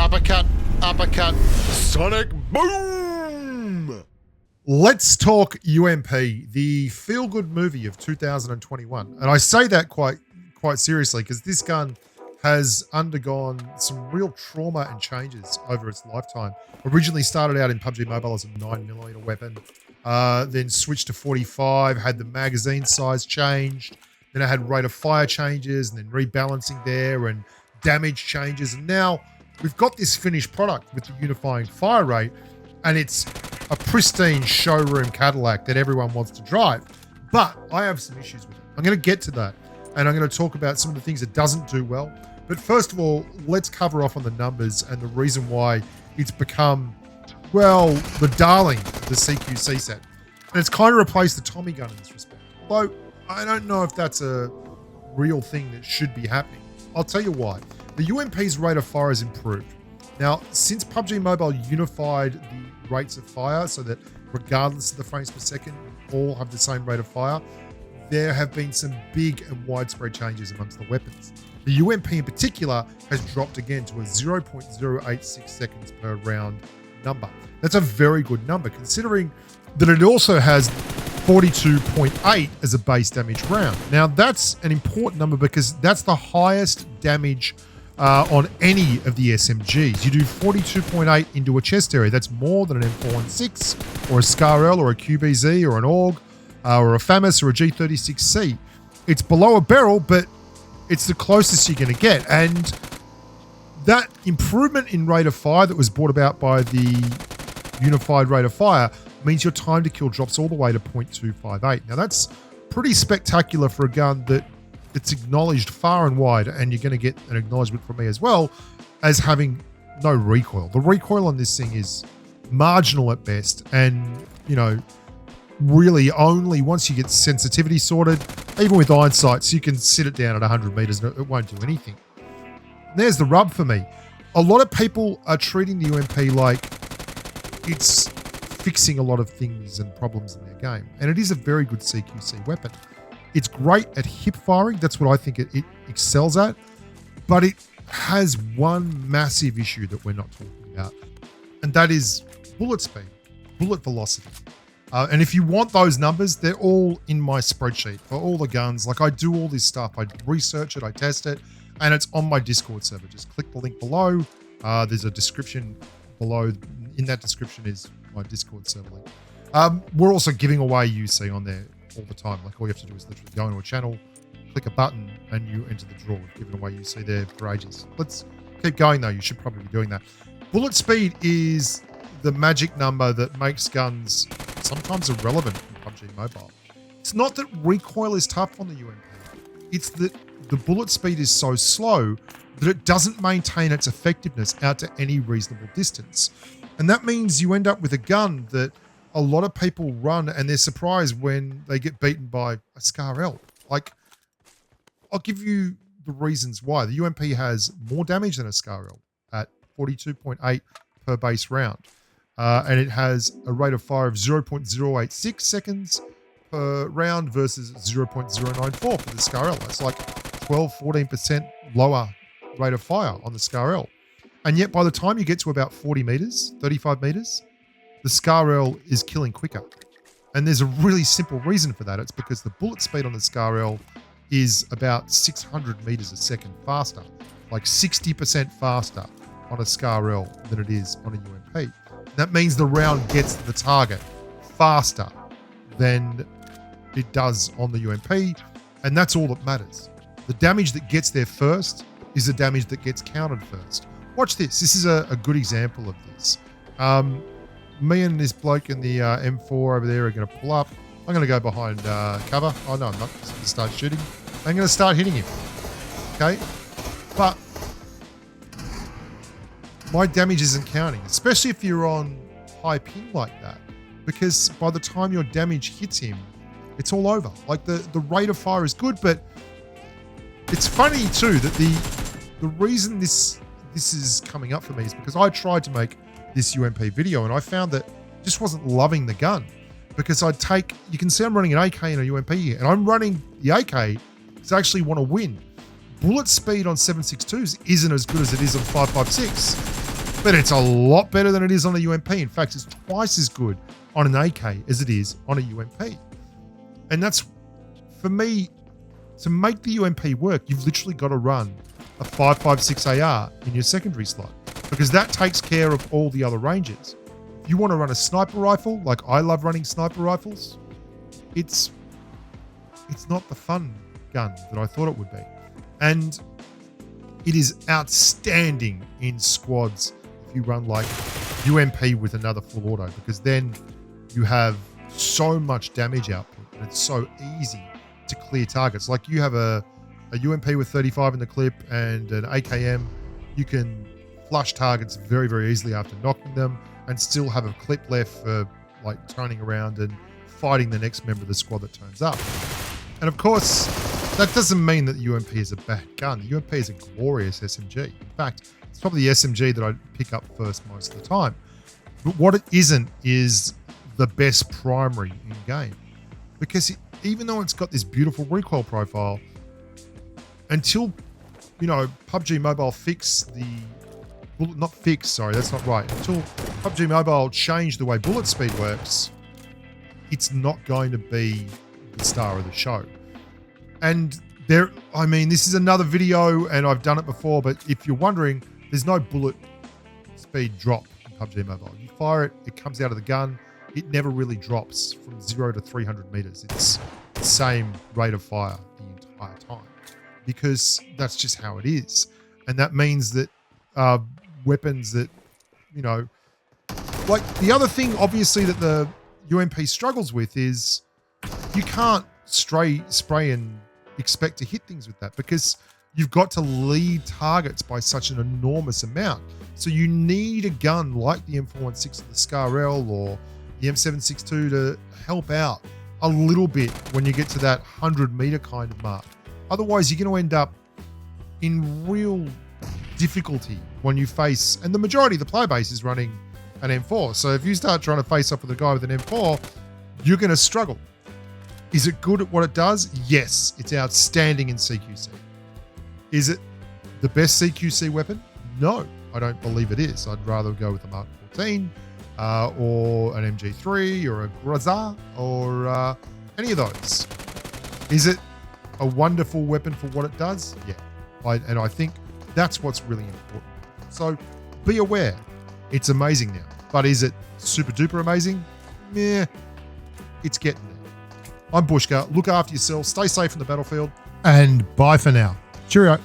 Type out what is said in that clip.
Uppercut, uppercut, sonic boom! Let's talk UMP, the feel-good movie of 2021. And I say that quite seriously because this gun has undergone some real trauma and changes over its lifetime. Originally started out in PUBG Mobile as a 9mm weapon, then switched to 45, had the magazine size changed, then it had rate of fire changes and then rebalancing there and damage changes. And now we've got this finished product with the unifying fire rate, and it's a pristine showroom Cadillac that everyone wants to drive. But I have some issues with it. I'm going to get to that, and I'm going to talk about some of the things it doesn't do well. But first of all, let's cover off on the numbers and the reason why it's become, well, the darling of the CQC set. And it's kind of replaced the Tommy gun in this respect. Although, I don't know if that's a real thing that should be happening. I'll tell you why. The UMP's rate of fire has improved. Now, since PUBG Mobile unified the rates of fire so that regardless of the frames per second, all have the same rate of fire, there have been some big and widespread changes amongst the weapons. The UMP in particular has dropped again to a 0.086 seconds per round number. That's a very good number considering that it also has 42.8 as a base damage round. Now that's an important number because that's the highest damage on any of the SMGs. You do 42.8 into a chest area. That's more than an M416 or a SCAR-L or a QBZ or an AUG or a FAMAS or a G36C. It's below a barrel, but it's the closest you're going to get. And that improvement in rate of fire that was brought about by the unified rate of fire means your time to kill drops all the way to 0.258. Now that's pretty spectacular for a gun that it's acknowledged far and wide, and you're going to get an acknowledgement from me as well as having no recoil. The recoil on this thing is marginal at best, and really only once you get sensitivity sorted, even with iron sights, you can sit it down at 100 meters and it won't do anything. And there's the rub for me. A lot of people are treating the UMP like it's fixing a lot of things and problems in their game, and it is a very good CQC weapon. It's great at hip firing. That's what I think it excels at. But it has one massive issue that we're not talking about, and that is bullet speed, bullet velocity. And if you want those numbers, they're all in my spreadsheet for all the guns. Like I do all this stuff. I research it, I test it, and it's on my Discord server. Just click the link below. There's a description below. In that description is my Discord server link. We're also giving away UC on there all the time. Like all you have to do is literally go into a channel, click a button, and you enter the draw. We've given away UC there for ages. Let's keep going though. You should probably be doing that. Bullet speed is the magic number that makes guns sometimes irrelevant in PUBG Mobile. It's not that recoil is tough on the UMP. It's that the bullet speed is so slow that it doesn't maintain its effectiveness out to any reasonable distance. And that means you end up with a gun that a lot of people run and they're surprised when they get beaten by a SCAR-L. Like, I'll give you the reasons why. The UMP has more damage than a SCAR-L at 42.8 per base round. And it has a rate of fire of 0.086 seconds per round versus 0.094 for the SCAR-L. That's like 12-14% lower rate of fire on the SCAR-L. And yet by the time you get to about 40 meters, 35 meters, the SCAR-L is killing quicker. And there's a really simple reason for that. It's because the bullet speed on the SCAR-L is about 600 meters a second faster, like 60% faster on a SCAR-L than it is on a UMP. That means the round gets to the target faster than it does on the UMP, and that's all that matters. The damage that gets there first is the damage that gets counted first. Watch this. This is a good example of this. Me and this bloke in the M4 over there are going to pull up. I'm going to go behind cover. Oh, no, I'm not. I'm going to start shooting. I'm going to start hitting him. Okay? But my damage isn't counting, especially if you're on high ping like that, because by the time your damage hits him, it's all over. Like the rate of fire is good, but it's funny too that the reason this is coming up for me is because I tried to make this UMP video and I found that I just wasn't loving the gun, because you can see I'm running an AK and a UMP here, and I'm running the AK because I actually want to win. Bullet speed on 7.62s isn't as good as it is on 5.56. but it's a lot better than it is on a UMP. In fact, it's twice as good on an AK as it is on a UMP. And that's, for me, to make the UMP work, you've literally got to run a 5.56 AR in your secondary slot, because that takes care of all the other ranges. If you want to run a sniper rifle, like I love running sniper rifles, it's not the fun gun that I thought it would be. And it is outstanding in squads if you run like UMP with another full auto, because then you have so much damage output and it's so easy to clear targets. Like you have a UMP with 35 in the clip and an AKM, you can flush targets very, very easily after knocking them and still have a clip left for like turning around and fighting the next member of the squad that turns up. And of course, that doesn't mean that the UMP is a bad gun. The UMP is a glorious SMG. In fact, it's probably the SMG that I pick up first most of the time. But what it isn't is the best primary in game, because even though it's got this beautiful recoil profile, until PUBG Mobile until PUBG Mobile changed the way bullet speed works, it's not going to be the star of the show. And this is another video and I've done it before, but if you're wondering, there's no bullet speed drop in PUBG Mobile. You fire it, it comes out of the gun. It never really drops from 0 to 300 meters. It's the same rate of fire the entire time, because that's just how it is. And that means that weapons that, like the other thing, obviously, that the UMP struggles with is you can't spray and expect to hit things with that, because you've got to lead targets by such an enormous amount. So you need a gun like the M416 or the SCAR-L or the M762 to help out a little bit when you get to that 100-meter kind of mark. Otherwise, you're going to end up in real difficulty when you face, and the majority of the player base is running an M4. So if you start trying to face up with a guy with an M4, you're going to struggle. Is it good at what it does? Yes, it's outstanding in CQC. Is it the best CQC weapon? No, I don't believe it is. I'd rather go with a Mark 14 or an MG3 or a Groza or any of those. Is it a wonderful weapon for what it does? Yeah. And I think that's what's really important. So be aware, it's amazing now. But is it super duper amazing? Meh, it's getting there. I'm Bushka. Look after yourself. Stay safe in the battlefield. And bye for now. Cheerio.